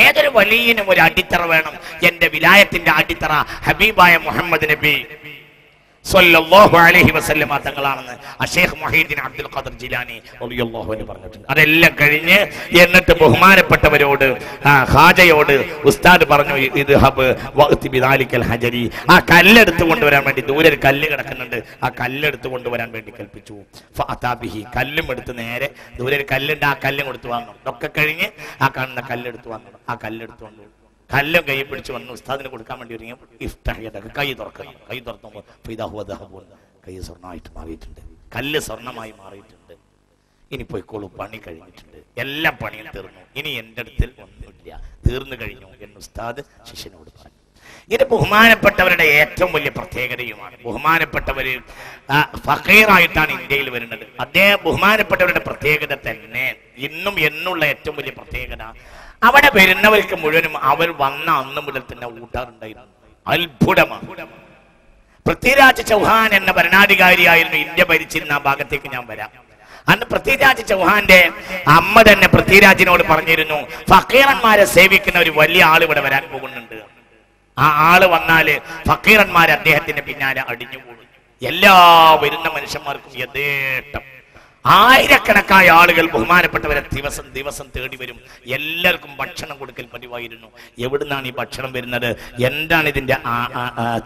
ഏതൊരു വലിയനും ഒരു അടിത്തറ വേണം. എന്റെ വിലായത്തിന്റെ അടിത്തറ ഹബീബായ മുഹമ്മദ് നബി സ്വല്ലല്ലാഹു അലൈഹി വസല്ലം തങ്ങളാണെന്ന് ശൈഖ് മുഹീദ്ദീൻ അബ്ദുൽ ഖാദിർ ജിലാനി റളിയല്ലാഹു അൻഹു പറഞ്ഞിട്ടുണ്ട്. അതെല്ലാം കഴിഞ്ഞ് എന്നിട്ട് ബഹുമാനപ്പെട്ടവരോട് ഖാജയോട് ഉസ്താദ് പറഞ്ഞു, ഇദ്ഹബ് വഅതി ബിദാലിക്കൽ ഹജരി, ആ കല്ലെടുത്ത് കൊണ്ടുവരാൻ വേണ്ടി ദൂരെ ഒരു കല്ല് കിടക്കുന്നുണ്ട്, ആ കല്ലെടുത്ത് കൊണ്ടുവരാൻ വേണ്ടി കൽപ്പിച്ചു. ഫഅതാ ബിഹി, കല്ലും എടുത്ത് നേരെ ദൂരെ ഒരു കല്ലുണ്ട്, ആ കല്ലും കൊടുത്തു വാങ്ങണം. ഒക്കെ കഴിഞ്ഞ് ആ കാണുന്ന കല്ലെടുത്ത് വാങ്ങണം. ആ കല്ലെടുത്ത് കൊണ്ടു കല്ലും കൈ പിടിച്ച് വന്നു ഉസ്താദിന് കൊടുക്കാൻ വേണ്ടി ഒരുങ്ങി. ഇഫ്തഹ്, കൈ തുറക്കണം. കൈ തുറക്കുമ്പോൾ കൈ സ്വർണ്ണമായിട്ട് മാറിയിട്ടുണ്ട്, കല്ല് സ്വർണ്ണമായി മാറിയിട്ടുണ്ട്. ഇനി പോയിക്കോളൂ, പണി കഴിഞ്ഞിട്ടുണ്ട്, എല്ലാ പണിയും തീർന്നു, ഇനി എൻ്റെ അടുത്തിൽ ഒന്നുമില്ല, തീർന്നു കഴിഞ്ഞു എന്ന് ഉസ്താദ് ശിഷ്യനോട് പറഞ്ഞു. ഇത് ബഹുമാനപ്പെട്ടവരുടെ ഏറ്റവും വലിയ പ്രത്യേകതയുമാണ്. ബഹുമാനപ്പെട്ടവര് ഫഖീറായിട്ടാണ് ഇന്ത്യയിൽ വരുന്നത്. അദ്ദേഹം ബഹുമാനപ്പെട്ടവരുടെ പ്രത്യേകത തന്നെ ഇന്നും എന്നുള്ള ഏറ്റവും വലിയ പ്രത്യേകത, അവിടെ വരുന്നവർക്ക് മുഴുവനും അവർ വന്ന അന്ന് മുതൽ തന്നെ ഊട്ടാറുണ്ടായിരുന്നു. അത്ഭുതമാണ്. പൃഥ്വിരാജ് ചൗഹാൻ എന്ന ഭരണാധികാരിയായിരുന്നു ഇന്ത്യ ഭരിച്ചിരുന്ന ആ ഭാഗത്തേക്ക് ഞാൻ വരാം. അന്ന് പൃഥ്വിരാജ് ചൗഹാന്റെ അമ്മ തന്നെ പൃഥ്വിരാജിനോട് പറഞ്ഞിരുന്നു, ഫക്കീറന്മാരെ സേവിക്കുന്ന ഒരു വലിയ ആള് ഇവിടെ വരാൻ പോകുന്നുണ്ട്. ആ ആള് വന്നാല് ഫക്കീറന്മാരെ അദ്ദേഹത്തിന്റെ പിന്നാലെ അടിഞ്ഞുകൂടും. എല്ലാ വരുന്ന മനുഷ്യന്മാർക്കും യഥേഷ്ടം. ആയിരക്കണക്കായ ആളുകൾ ബഹുമാനപ്പെട്ടവരെ ദിവസം ദിവസം തേടി വരും. എല്ലാവർക്കും ഭക്ഷണം കൊടുക്കൽ പതിവായിരുന്നു. എവിടുന്നാണ് ഈ ഭക്ഷണം വരുന്നത്, എന്താണ് ഇതിന്റെ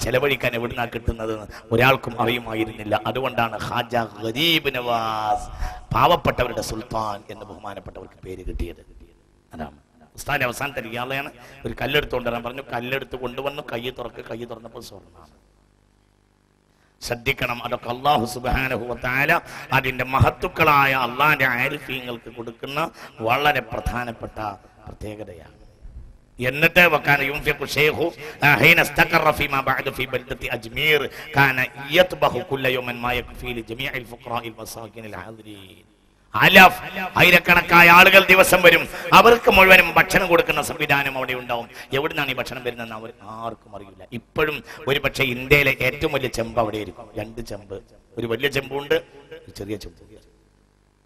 ചെലവഴിക്കാൻ എവിടുന്നാണ് കിട്ടുന്നത് ഒരാൾക്കും അറിയുമായിരുന്നില്ല. അതുകൊണ്ടാണ് ഖാജ ഗരീബ് നവാസ്, പാവപ്പെട്ടവരുടെ സുൽത്താൻ എന്ന് ബഹുമാനപ്പെട്ടവർക്ക് പേര് കിട്ടിയത്. അതാണ് ഉസ്താദിന്റെ അവസാനത്തെ ഇയാളെയാണ് ഒരു കല്ലെടുത്ത് കൊണ്ടുവരാൻ പറഞ്ഞു. കല്ലെടുത്ത് കൊണ്ടുവന്നു, കൈ തുറന്നപ്പോൾ സ്വർണ്ണമാണ്. ശ്രദ്ധിക്കണം, അതൊക്കെ അല്ലാഹു സുബ്ഹാനഹു വ തആല അതിന്റെ മഹത്തുക്കളായ അള്ളാന്റെ ആരിഫീങ്ങൾക്ക് കൊടുക്കുന്ന വളരെ പ്രധാനപ്പെട്ട പ്രത്യേകതയാണ്. എന്നിട്ട് വകാന യുൻഫിഖു ശൈഖു ഹീന ഇസ്തഖറ ഫീമാ ബഅദ ഫീ ബൽദത്തി അജ്മീർ കാന യത്ബഹു കുല്ല യൗമൻ മാ യക്ഫീ ലി ജമീഇൽ ഫുഖറാഇൽ മസാകിനിൽ ഹാദിരീൻ. ആയിരക്കണക്കായ ആളുകൾ ദിവസം വരും, അവർക്ക് മുഴുവനും ഭക്ഷണം കൊടുക്കുന്ന സംവിധാനം അവിടെ ഉണ്ടാവും. എവിടുന്നാണ് ഈ ഭക്ഷണം വരുന്നതെന്ന് അവർ ആർക്കും അറിയില്ല. ഇപ്പോഴും ഒരു പക്ഷേ ഇന്ത്യയിലെ ഏറ്റവും വലിയ ചെമ്പ് അവിടെ ആയിരിക്കും. 2 ചെമ്പ്, ഒരു വലിയ ചെമ്പുണ്ട്, ഒരു ചെറിയ ചെമ്പ്.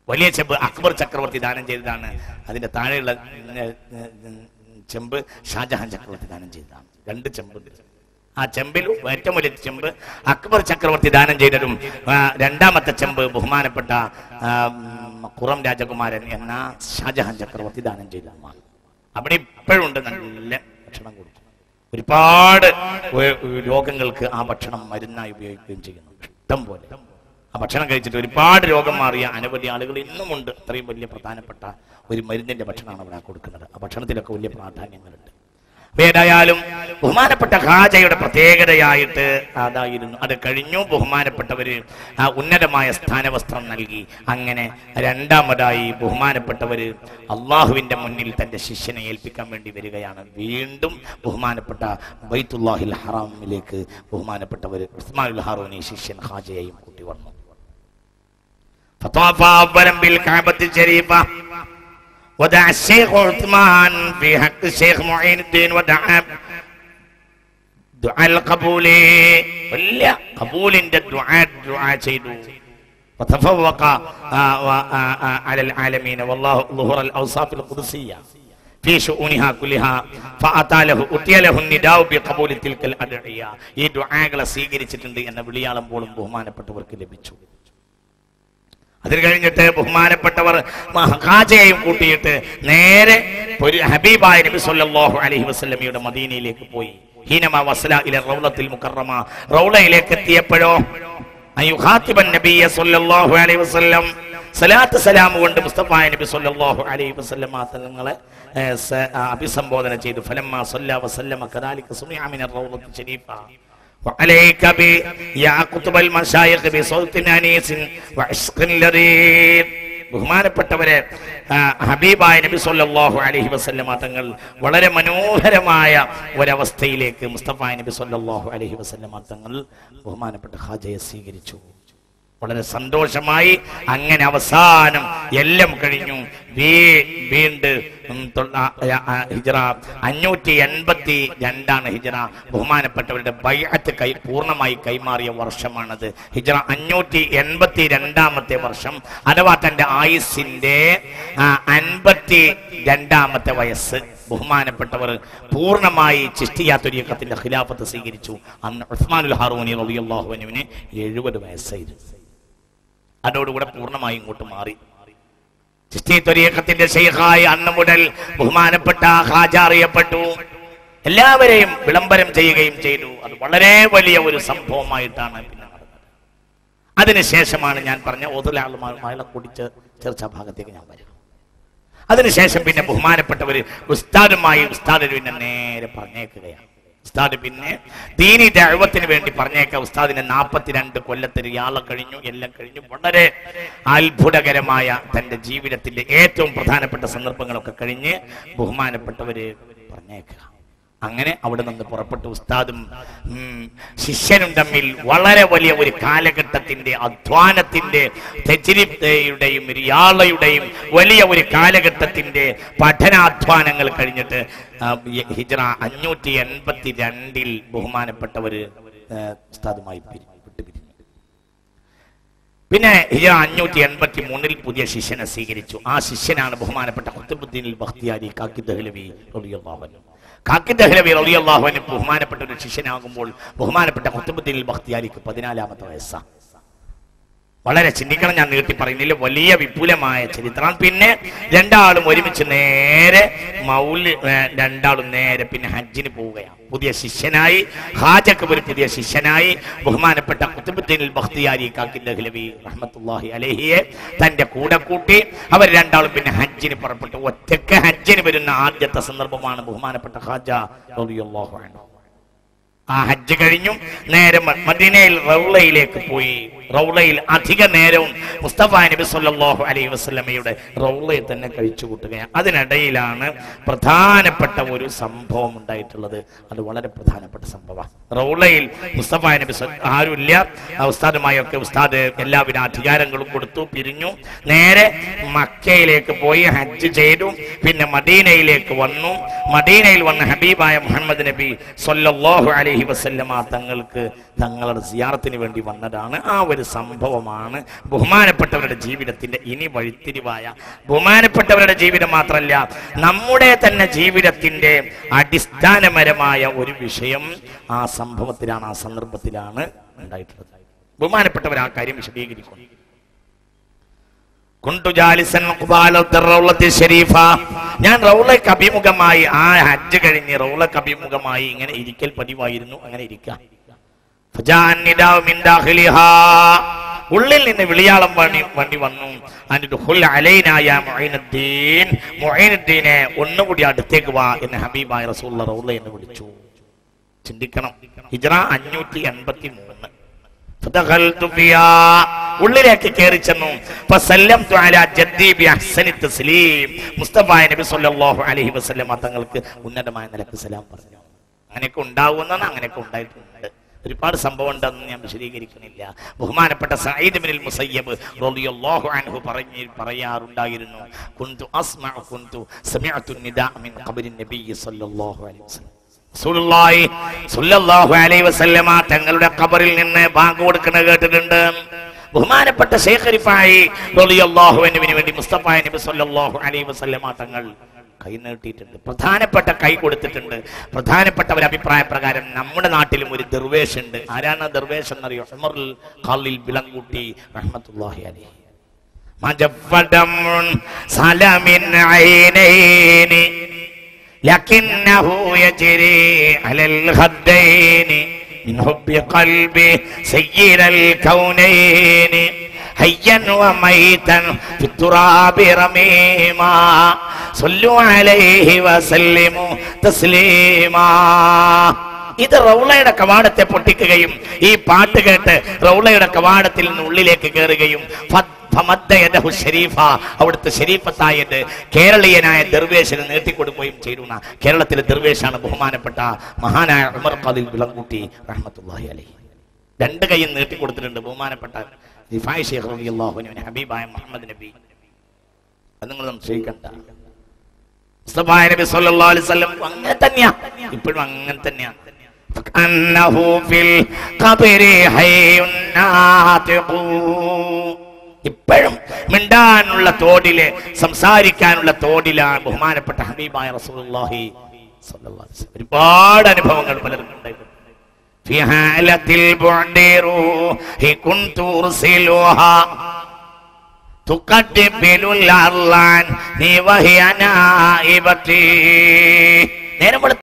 വലിയ ചെമ്പ് അക്ബർ ചക്രവർത്തി ദാനം ചെയ്തതാണ്. അതിന്റെ താഴെയുള്ള ചെമ്പ് ഷാജഹാൻ ചക്രവർത്തി ദാനം ചെയ്തതാണ്. 2 ചെമ്പ്. ആ ചെമ്പിൽ ഏറ്റവും വലിയ ചെമ്പ് അക്ബർ ചക്രവർത്തി ദാനം ചെയ്തതും രണ്ടാമത്തെ ചെമ്പ് ബഹുമാനപ്പെട്ട ഖുറം രാജകുമാരൻ എന്ന ഷാജഹാൻ ചക്രവർത്തി ദാനം ചെയ്തതാണ്. അവിടെ ഇപ്പോഴും ഉണ്ട്, നല്ല ഭക്ഷണം കൊടുക്കും. ഒരുപാട് രോഗങ്ങൾക്ക് ആ ഭക്ഷണം മരുന്നായി ഉപയോഗിക്കുകയും ചെയ്യുന്നു. ഇഷ്ടം പോലെ ആ ഭക്ഷണം കഴിച്ചിട്ട് ഒരുപാട് രോഗം മാറിയ അനവധി ആളുകൾ ഇന്നുമുണ്ട്. അത്രയും വലിയ പ്രധാനപ്പെട്ട ഒരു മരുന്നിന്റെ ഭക്ഷണമാണ് അവിടെ കൊടുക്കുന്നത്. ആ ഭക്ഷണത്തിലൊക്കെ വലിയ പ്രാധാന്യങ്ങളുണ്ട്. ഏതായാലും ബഹുമാനപ്പെട്ട ഖാജയുടെ പ്രത്യേകതയായിട്ട് അതായിരുന്നു. അത് കഴിഞ്ഞു. ബഹുമാനപ്പെട്ടവര് ഉന്നതമായ സ്ഥാനവസ്ത്രം നൽകി. അങ്ങനെ രണ്ടാമതായി ബഹുമാനപ്പെട്ടവര് അള്ളാഹുവിന്റെ മുന്നിൽ തന്റെ ശിഷ്യനെ ഏൽപ്പിക്കാൻ വേണ്ടി വരികയാണ്. വീണ്ടും ബഹുമാനപ്പെട്ട ബൈത്തുല്ലാഹിൽ ഹറാമിലേക്ക് ബഹുമാനപ്പെട്ടവര് ഉസ്മാനുൽ ഹാറൂനി ശിഷ്യൻ ഖാജയെയും കൂട്ടി വന്നു. ഫത്വാഫ അവ്വലൻ ബിൽ കഅബത്തിൽ ശരീഫ ودع الشيخ عثمان في حق الشيخ معين الدين ودعا دعاء القبول ولا قبول الدعاء سيدو وتفوق على العالمين والله ظهور الأوصاف القدسية في شؤونها كلها فأتي له النداء بقبول تلك الأدعية. ഈ ദുആകളെ സ്വീകരിച്ചിട്ടുണ്ട് എന്ന വിളിയാളം പോലും ബഹുമാനപ്പെട്ടവർക്ക് ലഭിച്ചു. അതിൽ കഴിഞ്ഞിട്ട് ബഹുമാനപ്പെട്ടവർ ഖാജയെയും കൂട്ടിയിട്ട് നേരെ ഒരു ഹബീബായ നബി സല്ലല്ലാഹു അലൈഹി വസല്ലമയുടെ മദീനയിലേക്ക് പോയി. ഹീനമ വസല ഇല റൗളത്തിൽ മുകറമ, റൗളയിലേക്ക് എത്തിയപ്പോഴോ അയുഖാതിബൻ നബിയ സല്ലല്ലാഹു അലൈഹി വസല്ലം, സലാത്ത് സലാം കൊണ്ട് മുസ്തഫായ നബി സല്ലല്ലാഹു അലൈഹി വസല്ലമ തങ്ങളെ അഭിസംബോധന ചെയ്തു. ഫലമ്മ സല്ല വസല്ലമ കദാലിക സുമിഅ മിന റൗളത്തി ശരീഫ وعليك بي يا قطب المشايخ بصوت انيس وعشق لذيذ. ബഹുമാനപ്പെട്ടവരെ ഹബീബായ നബി സല്ലല്ലാഹു അലൈഹി വസല്ലമ തങ്ങൾ വളരെ മനോഹരമായ ഒരവസ്ഥയിലേക്ക് മുസ്തഫായ നബി സല്ലല്ലാഹു അലൈഹി വസല്ലമ തങ്ങൾ ബഹുമാനപ്പെട്ട ഖാജയെ സ്വീകരിച്ചു. വളരെ സന്തോഷമായി. അങ്ങനെ അവസാനം എല്ലാം കഴിഞ്ഞു. വീണ്ടും ഹിജ്റ 582 ഹിജ്റ ബഹുമാനപ്പെട്ടവരുടെ ബൈഅത്ത് പൂർണ്ണമായി കൈമാറിയ വർഷമാണത്. ഹിജ്റ 582 വർഷം, അഥവാ തന്റെ ആയുസ്സിന്റെ 50 72-ാമത്തെ വയസ്സ് ബഹുമാനപ്പെട്ടവർ പൂർണ്ണമായി ചിശ്തിയ്യ ത്വരീഖത്തിന്റെ ഖിലാഫത്ത് സ്വീകരിച്ചു. അന്ന് ഉസ്മാനുൽ ഹാറൂനി റളിയല്ലാഹു അൻഹുവിന് 70 വയസ്സായിരുന്നു. അതോടുകൂടെ പൂർണ്ണമായി ഇങ്ങോട്ട് മാറി. ചിശ്തി ത്വരീഖത്തിന്റെ ശൈഖായി അന്ന് മുതൽ ബഹുമാനപ്പെട്ട ഖാജ അറിയപ്പെട്ടു. എല്ലാവരെയും വിളംബരം ചെയ്യുകയും ചെയ്തു. അത് വളരെ വലിയ ഒരു സംഭവമായിട്ടാണ് പിന്നെ നടന്നത്. അതിനുശേഷമാണ് ഞാൻ പറഞ്ഞ ഓതുലാളുമായി കൂടി ചർച്ചാ ഭാഗത്തേക്ക് ഞാൻ വരും. അതിനുശേഷം പിന്നെ ബഹുമാനപ്പെട്ടവര് ഉസ്താദ് പിന്നെ നേരെ പറഞ്ഞേക്കുകയാണ്. ഉസ്താദ് പിന്നെ ദീനി ദഅവത്തിന് വേണ്ടി പറഞ്ഞേക്ക. ഉസ്താദിന് 42 കൊല്ലത്തിന് ഇയാളെ കഴിഞ്ഞു, എല്ലാം കഴിഞ്ഞു. വളരെ അത്ഭുതകരമായ തന്റെ ജീവിതത്തിന്റെ ഏറ്റവും പ്രധാനപ്പെട്ട സന്ദർഭങ്ങളൊക്കെ കഴിഞ്ഞ് ബഹുമാനപ്പെട്ടവര് പറഞ്ഞേക്കുക. അങ്ങനെ അവിടെ നിന്ന് പുറപ്പെട്ടു. ഉസ്താദും ശിഷ്യനും തമ്മിൽ വളരെ വലിയ ഒരു കാലഘട്ടത്തിന്റെ അധ്വാനത്തിന്റെ തജ്രീബയുടെയും റിയാളയുടെയും വലിയ ഒരു കാലഘട്ടത്തിന്റെ പഠനാധ്വാനങ്ങൾ കഴിഞ്ഞിട്ട് ഹിജ്റ 582 ബഹുമാനപ്പെട്ടവര് ഉസ്താദുമായി വിട്ടുപിരിഞ്ഞു. പിന്നെ ഹിജ്റ 583 പുതിയ ശിഷ്യനെ സ്വീകരിച്ചു. ആ ശിഷ്യനാണ് ബഹുമാനപ്പെട്ട ഖുത്ബുദ്ദീൻ അൽ ബഖ്തിയാരി കാക്കി ദഹ്ലവി റളിയല്ലാഹു അൻഹു. കാക്കി ദഹ്ലവി റളിയല്ലാഹു അൻഹു ബഹുമാനപ്പെട്ട ഒരു ശിഷ്യനാകുമ്പോൾ ബഹുമാനപ്പെട്ട ഖുത്ബുദ്ദീൻ അൽ ബഖ്തിയാരിക്ക് 14-ാമത്തെ വയസ്സാണ്. വളരെ ചിന്തിക്കണം, ഞാൻ നീട്ടി പറയുന്നില്ല. വലിയ വിപുലമായ ചരിത്രം. പിന്നെ രണ്ടാളും ഒരുമിച്ച് നേരെ രണ്ടാളും നേരെ പിന്നെ ഹജ്ജിന് പോവുകയാണ്. പുതിയ ശിഷ്യനായി ഖാജക്ക് ഒരു പുതിയ ശിഷ്യനായി ബഹുമാനപ്പെട്ട ഖുത്ബുദ്ദീൻ അൽ ബഖ്തിയാരി കാക്കി ദഹ്ലവി റഹ്മത്തുള്ളാഹി അലൈഹിയെ തന്റെ കൂടെ കൂട്ടി അവർ രണ്ടാളും പിന്നെ ഹജ്ജിന് പുറപ്പെട്ടു. ഒറ്റയ്ക്ക് ഹജ്ജിന് വരുന്ന ആദ്യത്തെ സന്ദർഭമാണ് ബഹുമാനപ്പെട്ട ഖാജ റളിയല്ലാഹു അൻഹു. ആ ഹജ്ജ് കഴിഞ്ഞു നേരെ മദീനയിൽ റൗളയിലേക്ക് പോയി. റൗളയിൽ അധിക നേരവും മുസ്തഫ നബി സല്ലല്ലാഹു അലൈഹി വസല്ലമയുടെ റൗളയിൽ തന്നെ കഴിച്ചു കൂട്ടുകയാണ്. അതിനിടയിലാണ് പ്രധാനപ്പെട്ട ഒരു സംഭവം ഉണ്ടായിട്ടുള്ളത്. അത് വളരെ പ്രധാനപ്പെട്ട സംഭവമാണ്. റൗളയിൽ മുസ്തഫ നബി ആരുമില്ല. ഉസ്താദുമായൊക്കെ ഉസ്താദ് എല്ലാവിധ അധികാരങ്ങളും കൊടുത്തു, പിരിഞ്ഞു. നേരെ മക്കയിലേക്ക് പോയി ഹജ്ജ് ചെയ്തു. പിന്നെ മദീനയിലേക്ക് വന്നു. മദീനയിൽ വന്ന ഹബീബായ മുഹമ്മദ് നബി സല്ലല്ലാഹു അലൈഹി വസല്ലമ തങ്ങൾക്ക് തങ്ങളുടെ സിയാറത്തിന് വേണ്ടി വന്നതാണ്. ആ ഒരു സംഭവമാണ് ബഹുമാനപ്പെട്ടവരുടെ ജീവിതത്തിന്റെ ഇനി വഴിത്തിരിവായ. ബഹുമാനപ്പെട്ടവരുടെ ജീവിതം മാത്രമല്ല, നമ്മുടെ തന്നെ ജീവിതത്തിന്റെ അടിസ്ഥാനപരമായ ഒരു വിഷയം ആ സംഭവത്തിലാണ്, ആ സന്ദർഭത്തിലാണ് ഉണ്ടായിട്ടുള്ളത്. ബഹുമാനപ്പെട്ടവർ ആ കാര്യം വിശദീകരിക്കുന്നു. ഞാൻ റൗളയ്ക്ക് അഭിമുഖമായി, ആ ഹജ്ജ് കഴിഞ്ഞ് റൗളയ്ക്ക് അഭിമുഖമായി ഇങ്ങനെ ഇരിക്കൽ പതിവായിരുന്നു. അങ്ങനെ ഇരിക്കാം. ഉള്ളിൽ നിന്ന് വിളിയാളം വണ്ടി വന്നു. മുഈനുദ്ദീനെ ഒന്നുകൂടി അടുത്തേക്ക് വാ എന്ന് ഹബീബായ റസൂലുള്ളാഹി റൗള എന്ന് വിളിച്ചു. ചിന്തിക്കണം, ഹിജ്റ 583. ഉള്ളിലേക്ക് കയറി ചെന്നു. മുസ്തഫ നബി സല്ലല്ലാഹു അലൈഹി വസല്ലം തങ്ങൾക്ക് ഉന്നതമായ നിലക്ക് സലാം പറഞ്ഞു. അങ്ങനെയൊക്കെ ഉണ്ടാവുമെന്നാണ്, അങ്ങനെയൊക്കെ ഉണ്ടായിട്ടുണ്ട്. ഒരുപാട് സംഭവം ഉണ്ടെന്ന് ഞാൻ വിശദീകരിക്കുന്നില്ല. ബഹുമാനപ്പെട്ട സഈദ് ഇബ്നുൽ മുസയ്യബ് റളിയല്ലാഹു അൻഹു പറയാറുണ്ടായിരുന്നു, കുന്തു സമിഅതു നിദാ മിൻ ഖബരി നബി സല്ലല്ലാഹു അലൈഹി വസല്ലം. റസൂലുള്ളാഹി സ്വല്ലല്ലാഹു അലൈഹി വസല്ലമ തങ്ങളുടെ ഖബറിൽ നിന്ന് ബാങ്ക് കൊടുക്കുന്നത് കേട്ടിട്ടുണ്ട്. ബഹുമാനപ്പെട്ട ശൈഖ് റിഫായി റളിയല്ലാഹു അൻഹുവിന് വേണ്ടി മുസ്തഫ നബി സല്ലല്ലാഹു അലൈഹി വസല്ലമ തങ്ങൾ കൈ നീട്ടിയിട്ടുണ്ട്, പ്രധാനപ്പെട്ട കൈ കൊടുത്തിട്ടുണ്ട്. പ്രധാനപ്പെട്ട ഒരു അഭിപ്രായ പ്രകാരം നമ്മുടെ നാട്ടിലും ഒരു ദർവേഷ് ഉണ്ട്. ആരാണ് ദർവേഷ് എന്നറിയോ? ഉമറുൽ ഖാലിൽ ബിലങ്കുട്ടി റഹ്മത്തുള്ളാഹി അലൈഹി. മജഫദം സലമിൻ ഐനൈനി ലകിന്നഹു യജ്രി അലൽ ഖദ്ദൈനി മിൻ ഹുബ്ബി ഖൽബി സയ്യിദൽ കൗനൈനി ഹയ്യൻ വമൈതൻ ഫിത്തുറാബി റമീമാ സല്ലു അലൈഹി വസല്ലിമു തസ്ലീമാ. ഇത് റൗളയുടെ കവാടത്തെ പൊട്ടിക്കുകയും ഈ പാട്ട് കേട്ട് റൗളയുടെ കവാടത്തിൽ നിന്ന് ഉള്ളിലേക്ക് കയറുകയും അവിടുത്തെ ഷരീഫത്തായത് കേരളീയനായ ദർവേശിന് നീട്ടിക്കൊടുക്കുകയും ചെയ്തിരുന്ന കേരളത്തിലെ ദർവേശാണ് ബഹുമാനപ്പെട്ട മഹാനായ ഉമർ ഖാദിൽ ബിലങ്കുട്ടി റഹ്മത്തുള്ളാഹി അലൈഹി. രണ്ട് കൈയും നീട്ടിക്കൊടുത്തിട്ടുണ്ട് ബഹുമാനപ്പെട്ട റിഫായി ശൈഖ് റളിയല്ലാഹു അൻഹു ഹബീബായ മുഹമ്മദ് നബി. അത് നിങ്ങൾ സംശയിക്കണ്ട. മുസ്തഫ നബി സല്ലല്ലാഹു അലൈഹി വസല്ലം അങ്ങനെ തന്നെയാ, ഇപ്പോഴും അങ്ങനെ തന്നെയാ. അന്നഹു ഫിൽ ഖബരി ഹയ്യുൻ നാതിഖു. ഇപ്പോഴും മിണ്ടാനുള്ള തോടില്, സംസാരിക്കാനുള്ള തോടിലാണ് ബഹുമാനപ്പെട്ട ഹബീബായ റസൂലുള്ളാഹി സ്വല്ലല്ലാഹു അലൈഹി വസല്ലം. ഒരുപാട് അനുഭവങ്ങൾ പലർക്കും ഉണ്ടായിട്ടുണ്ട്. ഫി ഹാലത്തിൽ ബുഅദി റൂഹി കുൻതു ഉർസിലുഹാ തുഖദ്ദിബിലുൽ അർളാൻ നീ വഹിയ നായിബതി. നേരം